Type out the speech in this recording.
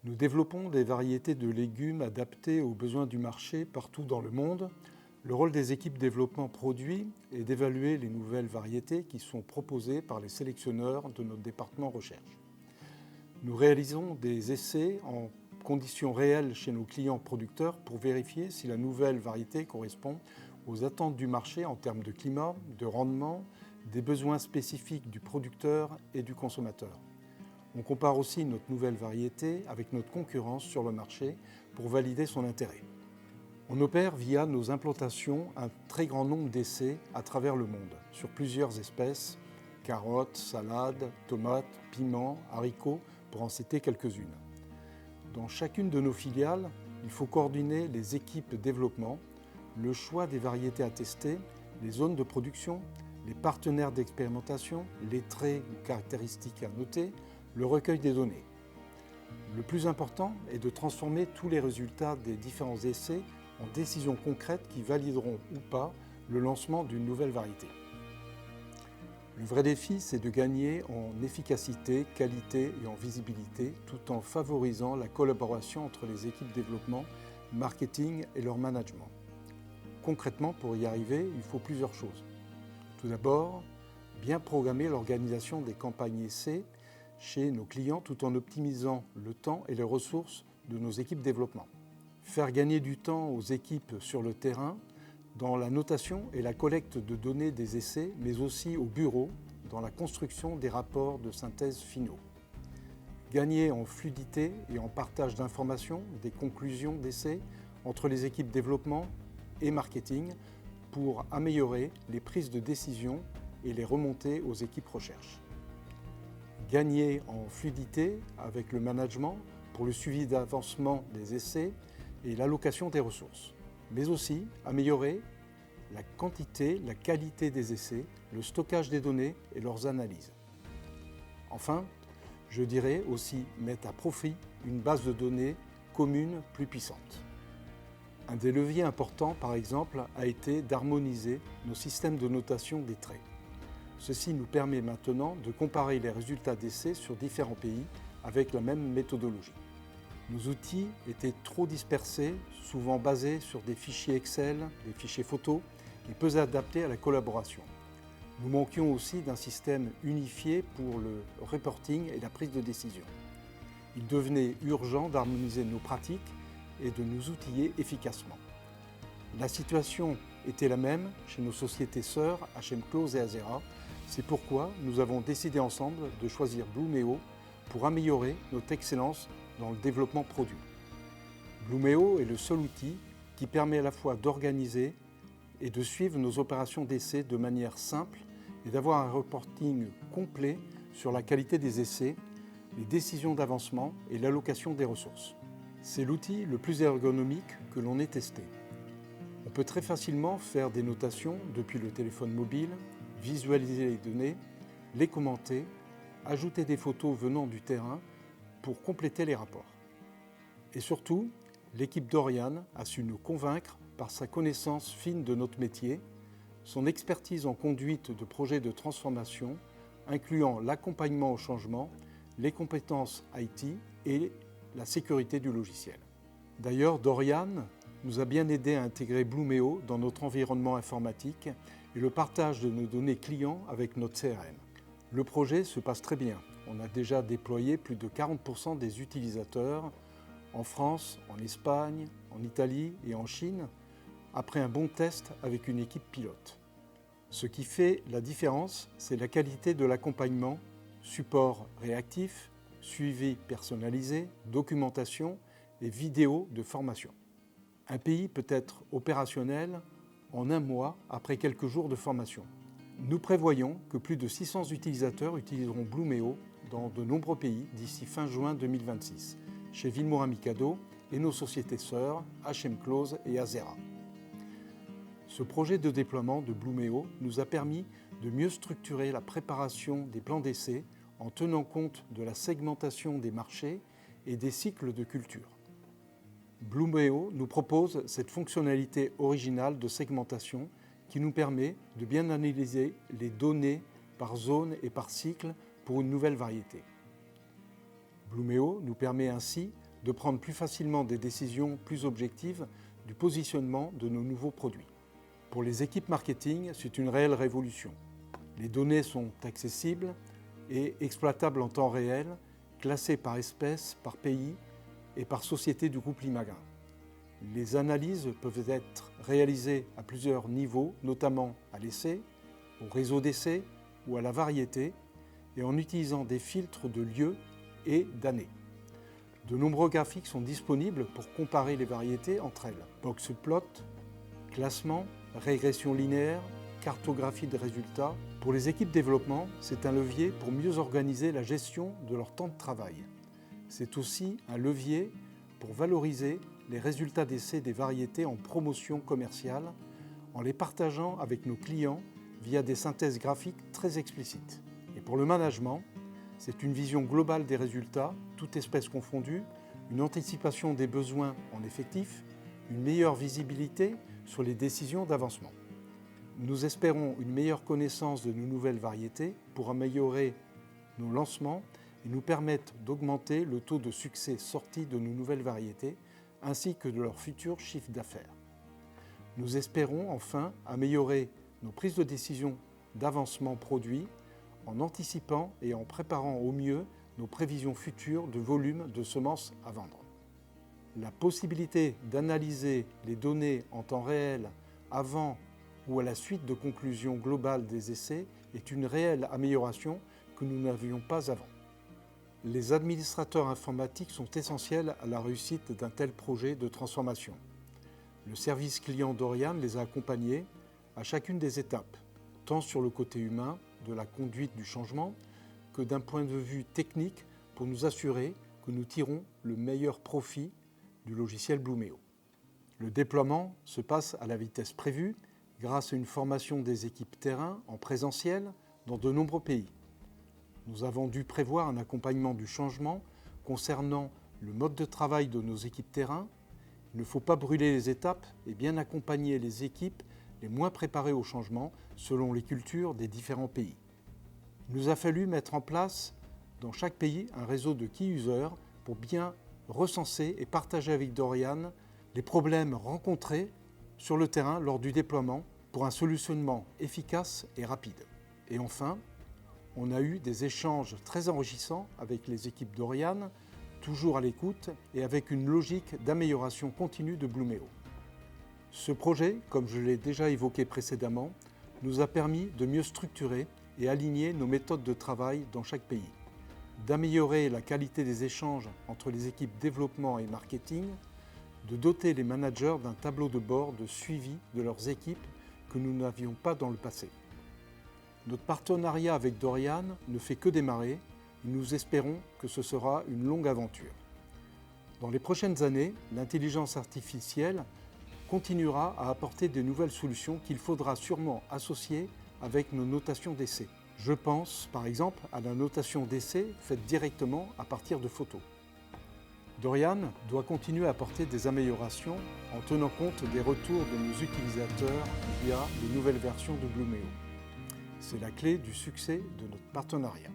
Nous développons des variétés de légumes adaptées aux besoins du marché partout dans le monde. Le rôle des équipes développement produits est d'évaluer les nouvelles variétés qui sont proposées par les sélectionneurs de notre département recherche. Nous réalisons des essais en conditions réelles chez nos clients producteurs pour vérifier si la nouvelle variété correspond aux attentes du marché en termes de climat, de rendement, des besoins spécifiques du producteur et du consommateur. On compare aussi notre nouvelle variété avec notre concurrence sur le marché pour valider son intérêt. On opère via nos implantations un très grand nombre d'essais à travers le monde, sur plusieurs espèces, carottes, salades, tomates, piments, haricots, pour en citer quelques-unes. Dans chacune de nos filiales, il faut coordonner les équipes développement, le choix des variétés à tester, les zones de production, les partenaires d'expérimentation, les traits ou caractéristiques à noter, le recueil des données. Le plus important est de transformer tous les résultats des différents essais en décisions concrètes qui valideront ou pas le lancement d'une nouvelle variété. Le vrai défi, c'est de gagner en efficacité, qualité et en visibilité, tout en favorisant la collaboration entre les équipes développement, marketing et leur management. Concrètement, pour y arriver, il faut plusieurs choses. Tout d'abord, bien programmer l'organisation des campagnes essais chez nos clients tout en optimisant le temps et les ressources de nos équipes développement. Faire gagner du temps aux équipes sur le terrain dans la notation et la collecte de données des essais, mais aussi au bureau dans la construction des rapports de synthèse finaux. Gagner en fluidité et en partage d'informations, des conclusions d'essais entre les équipes développement et marketing pour améliorer les prises de décision et les remonter aux équipes recherche. Gagner en fluidité avec le management pour le suivi d'avancement des essais et l'allocation des ressources, mais aussi améliorer la quantité, la qualité des essais, le stockage des données et leurs analyses. Enfin, je dirais aussi mettre à profit une base de données commune plus puissante. Un des leviers importants, par exemple, a été d'harmoniser nos systèmes de notation des traits. Ceci nous permet maintenant de comparer les résultats d'essais sur différents pays avec la même méthodologie. Nos outils étaient trop dispersés, souvent basés sur des fichiers Excel, des fichiers photos et peu adaptés à la collaboration. Nous manquions aussi d'un système unifié pour le reporting et la prise de décision. Il devenait urgent d'harmoniser nos pratiques et de nous outiller efficacement. La situation était la même chez nos sociétés sœurs HM Close et Azera. C'est pourquoi nous avons décidé ensemble de choisir Blumeo pour améliorer notre excellence dans le développement produit. Blumeo est le seul outil qui permet à la fois d'organiser et de suivre nos opérations d'essai de manière simple et d'avoir un reporting complet sur la qualité des essais, les décisions d'avancement et l'allocation des ressources. C'est l'outil le plus ergonomique que l'on ait testé. On peut très facilement faire des notations depuis le téléphone mobile, visualiser les données, les commenter, ajouter des photos venant du terrain pour compléter les rapports. Et surtout, l'équipe d'Oriane a su nous convaincre par sa connaissance fine de notre métier, son expertise en conduite de projets de transformation, incluant l'accompagnement au changement, les compétences IT et la sécurité du logiciel. D'ailleurs, Dorian nous a bien aidé à intégrer Blumeo dans notre environnement informatique et le partage de nos données clients avec notre CRM. Le projet se passe très bien. On a déjà déployé plus de 40% des utilisateurs en France, en Espagne, en Italie et en Chine, après un bon test avec une équipe pilote. Ce qui fait la différence, c'est la qualité de l'accompagnement, support réactif, suivi personnalisé, documentation et vidéos de formation. Un pays peut être opérationnel en un mois après quelques jours de formation. Nous prévoyons que plus de 600 utilisateurs utiliseront Blumeo dans de nombreux pays d'ici fin juin 2026, chez Villemora Mikado et nos sociétés sœurs HM Close et Azera. Ce projet de déploiement de Blumeo nous a permis de mieux structurer la préparation des plans d'essai en tenant compte de la segmentation des marchés et des cycles de culture. Blumeo nous propose cette fonctionnalité originale de segmentation qui nous permet de bien analyser les données par zone et par cycle pour une nouvelle variété. Blumeo nous permet ainsi de prendre plus facilement des décisions plus objectives du positionnement de nos nouveaux produits. Pour les équipes marketing, c'est une réelle révolution. Les données sont accessibles et exploitables en temps réel, classées par espèce, par pays et par société du groupe Limagrain. Les analyses peuvent être réalisées à plusieurs niveaux, notamment à l'essai, au réseau d'essai ou à la variété, et en utilisant des filtres de lieux et d'années. De nombreux graphiques sont disponibles pour comparer les variétés entre elles. Boxplot, classement, régression linéaire, cartographie de résultats. Pour les équipes développement, c'est un levier pour mieux organiser la gestion de leur temps de travail. C'est aussi un levier pour valoriser les résultats d'essai des variétés en promotion commerciale, en les partageant avec nos clients via des synthèses graphiques très explicites. Et pour le management, c'est une vision globale des résultats, toutes espèces confondues, une anticipation des besoins en effectifs, une meilleure visibilité sur les décisions d'avancement. Nous espérons une meilleure connaissance de nos nouvelles variétés pour améliorer nos lancements et nous permettre d'augmenter le taux de succès sorti de nos nouvelles variétés ainsi que de leur futur chiffre d'affaires. Nous espérons enfin améliorer nos prises de décision d'avancement produit en anticipant et en préparant au mieux nos prévisions futures de volume de semences à vendre. La possibilité d'analyser les données en temps réel avant ou à la suite de conclusions globales des essais est une réelle amélioration que nous n'avions pas avant. Les administrateurs informatiques sont essentiels à la réussite d'un tel projet de transformation. Le service client d'Oriane les a accompagnés à chacune des étapes, tant sur le côté humain, de la conduite du changement, que d'un point de vue technique pour nous assurer que nous tirons le meilleur profit du logiciel Blumeo. Le déploiement se passe à la vitesse prévue grâce à une formation des équipes terrain en présentiel dans de nombreux pays. Nous avons dû prévoir un accompagnement du changement concernant le mode de travail de nos équipes terrain. Il ne faut pas brûler les étapes et bien accompagner les équipes les moins préparées au changement selon les cultures des différents pays. Il nous a fallu mettre en place dans chaque pays un réseau de key users pour bien recenser et partager avec Doriane les problèmes rencontrés sur le terrain lors du déploiement pour un solutionnement efficace et rapide. Et enfin, on a eu des échanges très enrichissants avec les équipes d'Oriane, toujours à l'écoute et avec une logique d'amélioration continue de Blumeo. Ce projet, comme je l'ai déjà évoqué précédemment, nous a permis de mieux structurer et aligner nos méthodes de travail dans chaque pays, d'améliorer la qualité des échanges entre les équipes développement et marketing, de doter les managers d'un tableau de bord de suivi de leurs équipes que nous n'avions pas dans le passé. Notre partenariat avec Doriane ne fait que démarrer et nous espérons que ce sera une longue aventure. Dans les prochaines années, l'intelligence artificielle continuera à apporter de nouvelles solutions qu'il faudra sûrement associer avec nos notations d'essai. Je pense par exemple à la notation d'essai faite directement à partir de photos. Doriane doit continuer à apporter des améliorations en tenant compte des retours de nos utilisateurs via les nouvelles versions de Blumeo. C'est la clé du succès de notre partenariat.